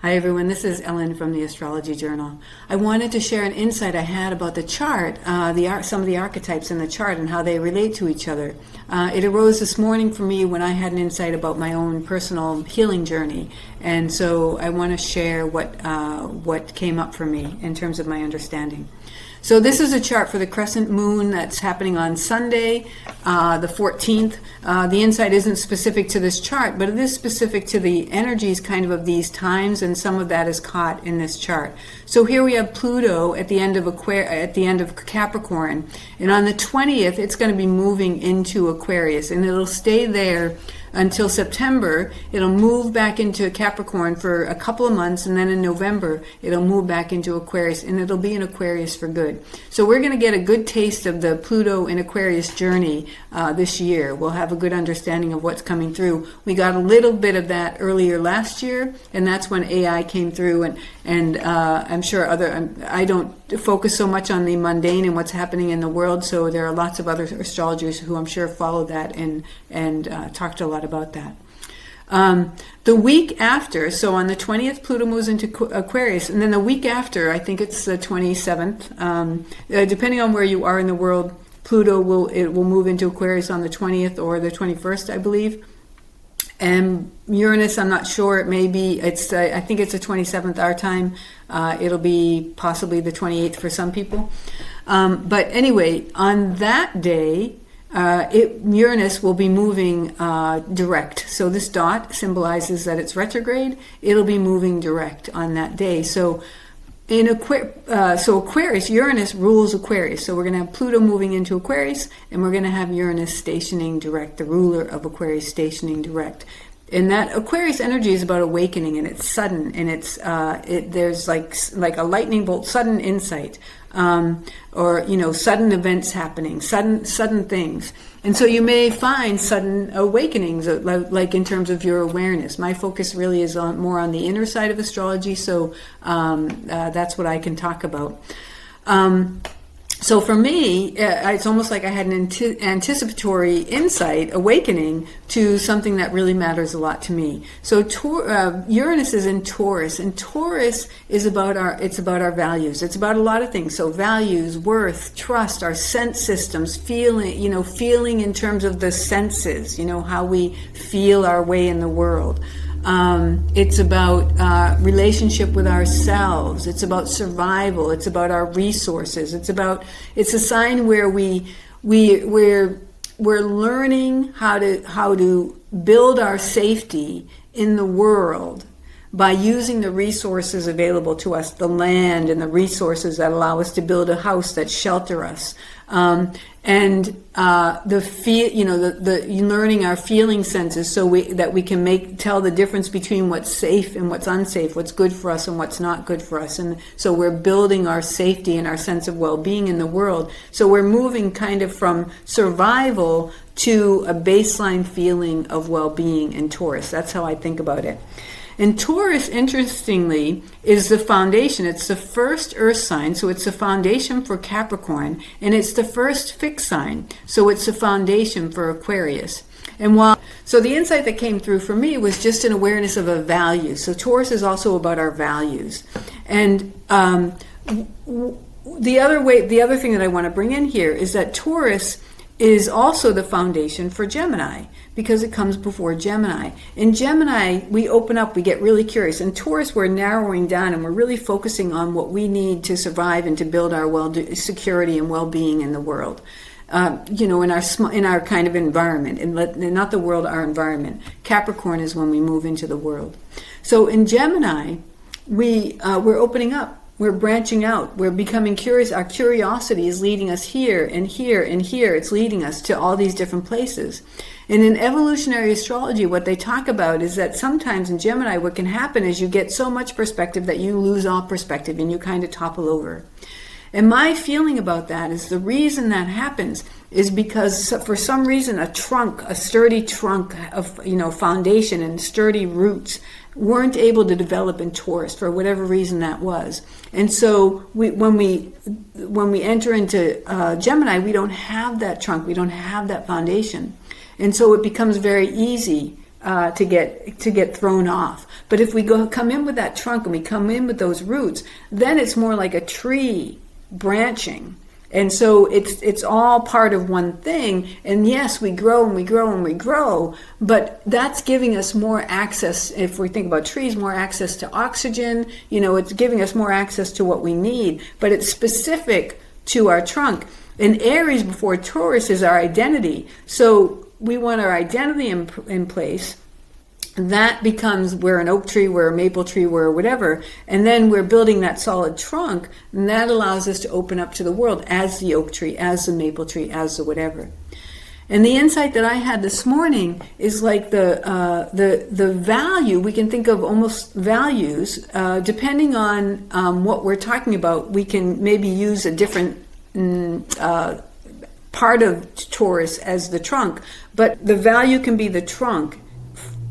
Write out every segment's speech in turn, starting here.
Hi everyone, this is Ellen from the Astrology Journal. I wanted to share an insight I had about the chart, some of the archetypes in the chart and how they relate to each other. It arose this morning for me when I had an insight about my own personal healing journey, and so I want to share what came up for me in terms of my understanding. So this is a chart for the crescent moon that's happening on Sunday, the 14th. The insight isn't specific to this chart, but it is specific to the energies kind of these times, and some of that is caught in this chart. So here we have Pluto at the end of Capricorn, and on the 20th it's going to be moving into Aquarius, and it'll stay there until September. It'll move back into Capricorn for a couple of months, and then in November it'll move back into Aquarius, and it'll be in Aquarius for good. So we're going to get a good taste of the Pluto in Aquarius journey this year. We'll have a good understanding of what's coming through. We got a little bit of that earlier last year, and that's when AI came through, and I'm sure I don't focus so much on the mundane and what's happening in the world, so there are lots of other astrologers who I'm sure follow that and talked a lot about that. The week after, so on the 20th, Pluto moves into Aquarius, and then the week after, I think it's the 27th, depending on where you are in the world, Pluto will move into Aquarius on the 20th or the 21st, I believe. And Uranus, I'm not sure, it may be, I think it's the 27th our time. It'll be possibly the 28th for some people. But anyway, on that day, Uranus will be moving direct. So this dot symbolizes that it's retrograde. It'll be moving direct on that day. So in Aquarius, Uranus rules Aquarius. So we're going to have Pluto moving into Aquarius, and we're going to have Uranus stationing direct, the ruler of Aquarius stationing direct. And that Aquarius energy is about awakening, and it's sudden, and there's like a lightning bolt, sudden insight, or sudden events happening, sudden things. And so you may find sudden awakenings, like in terms of your awareness. My focus really is more on the inner side of astrology, so that's what I can talk about. So for me, it's almost like I had an anticipatory insight, awakening to something that really matters a lot to me. So Uranus is in Taurus, and Taurus is about our values. It's about a lot of things. So values, worth, trust, our sense systems, feeling in terms of the senses, how we feel our way in the world. It's about relationship with ourselves. It's about survival. It's about our resources. It's a sign where we're learning how to build our safety in the world by using the resources available to us, the land and the resources that allow us to build a house that shelter us, and learning our feeling senses, so that we can tell the difference between what's safe and what's unsafe, what's good for us and what's not good for us. And so we're building our safety and our sense of well-being in the world. So we're moving kind of from survival to a baseline feeling of well-being in Taurus. That's how I think about it. And Taurus, interestingly, is the foundation. It's the first earth sign, so it's the foundation for Capricorn, and it's the first fixed sign, so it's the foundation for Aquarius. And so the insight that came through for me was just an awareness of a value. So Taurus is also about our values. And the other thing that I want to bring in here is that Taurus is also the foundation for Gemini, because it comes before Gemini. In Gemini, we open up, we get really curious. In Taurus, we're narrowing down and we're really focusing on what we need to survive and to build our security and well-being in the world. In our kind of environment, and not the world, our environment. Capricorn is when we move into the world. So in Gemini, we're opening up. We're branching out. We're becoming curious. Our curiosity is leading us here and here and here. It's leading us to all these different places. And in evolutionary astrology, what they talk about is that sometimes in Gemini, what can happen is you get so much perspective that you lose all perspective and you kind of topple over. And my feeling about that is the reason that happens is because for some reason a sturdy trunk of foundation and sturdy roots weren't able to develop in Taurus for whatever reason that was. And so when we enter into Gemini, we don't have that trunk, we don't have that foundation. And so it becomes very easy to get thrown off. But if we come in with that trunk and we come in with those roots, then it's more like a tree branching. And so it's all part of one thing. And yes, we grow and we grow and we grow, but that's giving us more access. If we think about trees, more access to oxygen, it's giving us more access to what we need, but it's specific to our trunk. And Aries before Taurus is our identity. So we want our identity in place. That becomes, we're an oak tree, we're a maple tree, we're whatever. And then we're building that solid trunk, and that allows us to open up to the world as the oak tree, as the maple tree, as the whatever. And the insight that I had this morning is like the value, we can think of almost values, depending on what we're talking about. We can maybe use a different part of Taurus as the trunk, but the value can be the trunk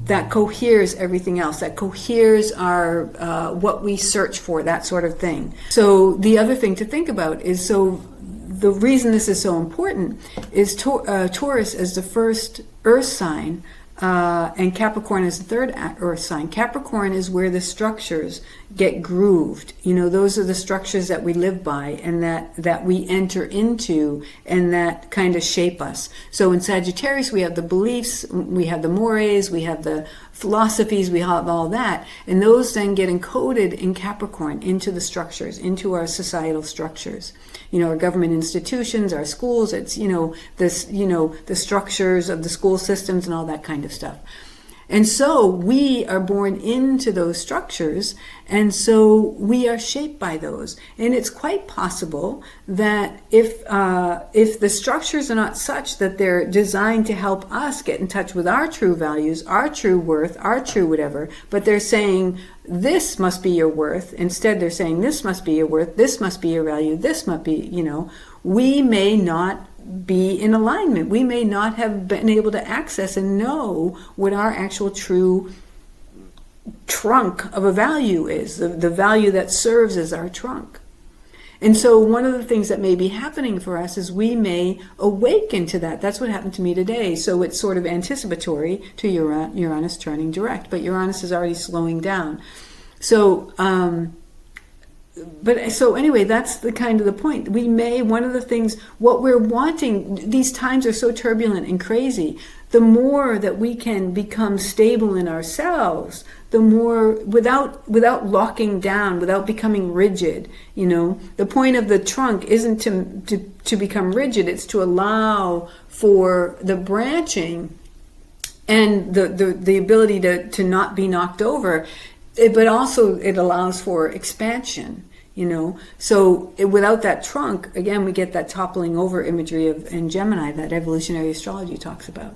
that coheres everything else, that coheres our what we search for, that sort of thing. So the other thing to think about is, so the reason this is so important is Taurus as the first earth sign, and Capricorn is the third earth sign. Capricorn is where the structures get grooved. Those are the structures that we live by and that we enter into and that kind of shape us. So in Sagittarius, we have the beliefs, we have the mores, we have the philosophies, we have all that. And those then get encoded in Capricorn into the structures, into our societal structures. Our government institutions, our schools, it's, the structures of the school systems and all that kind of stuff. And so we are born into those structures, and so we are shaped by those. And it's quite possible that if the structures are not such that they're designed to help us get in touch with our true values, our true worth, our true whatever, but they're saying this must be your worth, instead they're saying this must be your worth, this must be your value, this must be, we may not be in alignment. We may not have been able to access and know what our actual true trunk of a value is, the value that serves as our trunk. And so one of the things that may be happening for us is we may awaken to that. That's what happened to me today. So it's sort of anticipatory to Uranus turning direct, but Uranus is already slowing down. So anyway, that's the kind of the point. One of the things, what we're wanting, these times are so turbulent and crazy, the more that we can become stable in ourselves, the more, without locking down, without becoming rigid. The point of the trunk isn't to become rigid, it's to allow for the branching and the ability to not be knocked over. But also it allows for expansion, So without that trunk, again, we get that toppling over imagery in Gemini that evolutionary astrology talks about.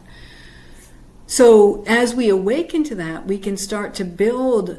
So as we awaken to that, we can start to build,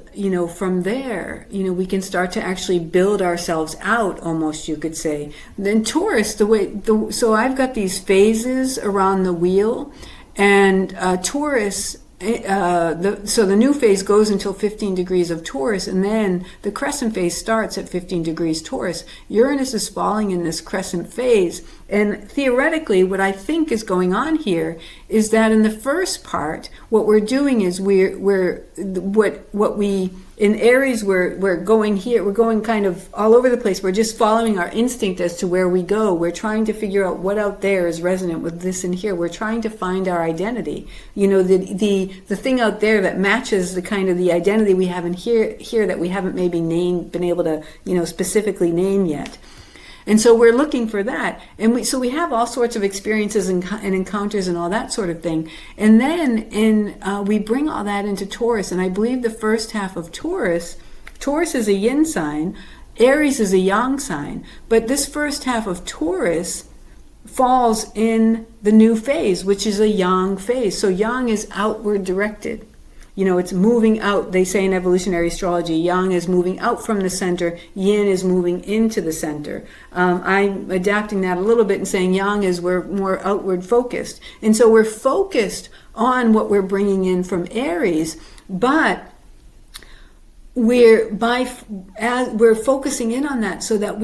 from there, we can start to actually build ourselves out, almost, you could say. Then Taurus, so I've got these phases around the wheel, and Taurus, so the new phase goes until 15 degrees of Taurus, and then the crescent phase starts at 15 degrees Taurus. Uranus is falling in this crescent phase, and theoretically what I think is going on here is that in the first part, what we're doing is what we in Aries, we're going here, we're going kind of all over the place. We're just following our instinct as to where we go. We're trying to figure out what out there is resonant with this in here. We're trying to find our identity. The thing out there that matches the kind of the identity we have in here that we haven't maybe been able to, specifically name yet. And so we're looking for that. And we have all sorts of experiences and encounters and all that sort of thing. And then we bring all that into Taurus. And I believe the first half of Taurus is a yin sign, Aries is a yang sign. But this first half of Taurus falls in the new phase, which is a yang phase. So yang is outward directed. It's moving out. They say in evolutionary astrology, yang is moving out from the center, yin is moving into the center. I'm adapting that a little bit and saying yang is we're more outward focused. And so we're focused on what we're bringing in from Aries, but we're focusing in on that so that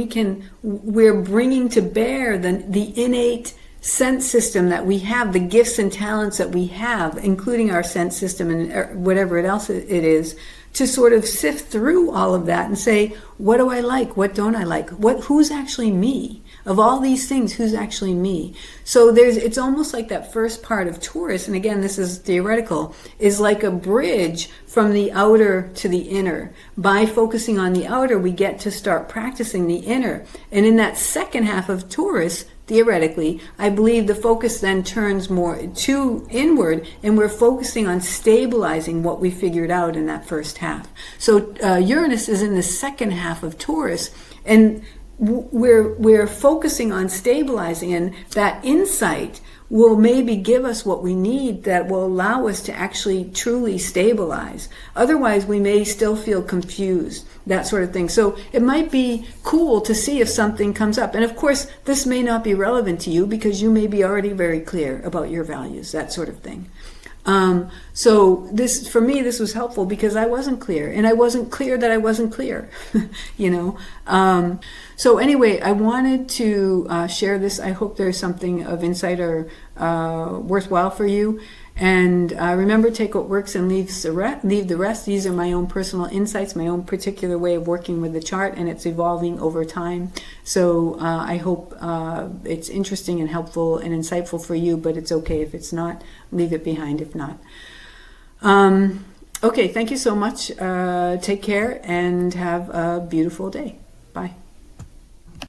we're bringing to bear the innate sense system that we have, the gifts and talents that we have, including our sense system and whatever else it is, to sort of sift through all of that and say, what do I like? What don't I like? Who's actually me? Of all these things, who's actually me? So it's almost like that first part of Taurus, and again, this is theoretical, is like a bridge from the outer to the inner. By focusing on the outer, we get to start practicing the inner. And in that second half of Taurus, theoretically, I believe the focus then turns more to inward, and we're focusing on stabilizing what we figured out in that first half. So Uranus is in the second half of Taurus, and we're focusing on stabilizing, and that insight will maybe give us what we need that will allow us to actually truly stabilize. Otherwise, we may still feel confused, that sort of thing. So it might be cool to see if something comes up. And of course, this may not be relevant to you because you may be already very clear about your values, that sort of thing. So this, for me, this was helpful because I wasn't clear, and I wasn't clear that I wasn't clear, you know. So anyway, I wanted to share this. I hope there's something of insight or worthwhile for you. And remember, take what works and leave the rest. These are my own personal insights, my own particular way of working with the chart, and it's evolving over time. So I hope it's interesting and helpful and insightful for you, but it's okay if it's not. Leave it behind if not. Okay, thank you so much. Take care and have a beautiful day. Bye.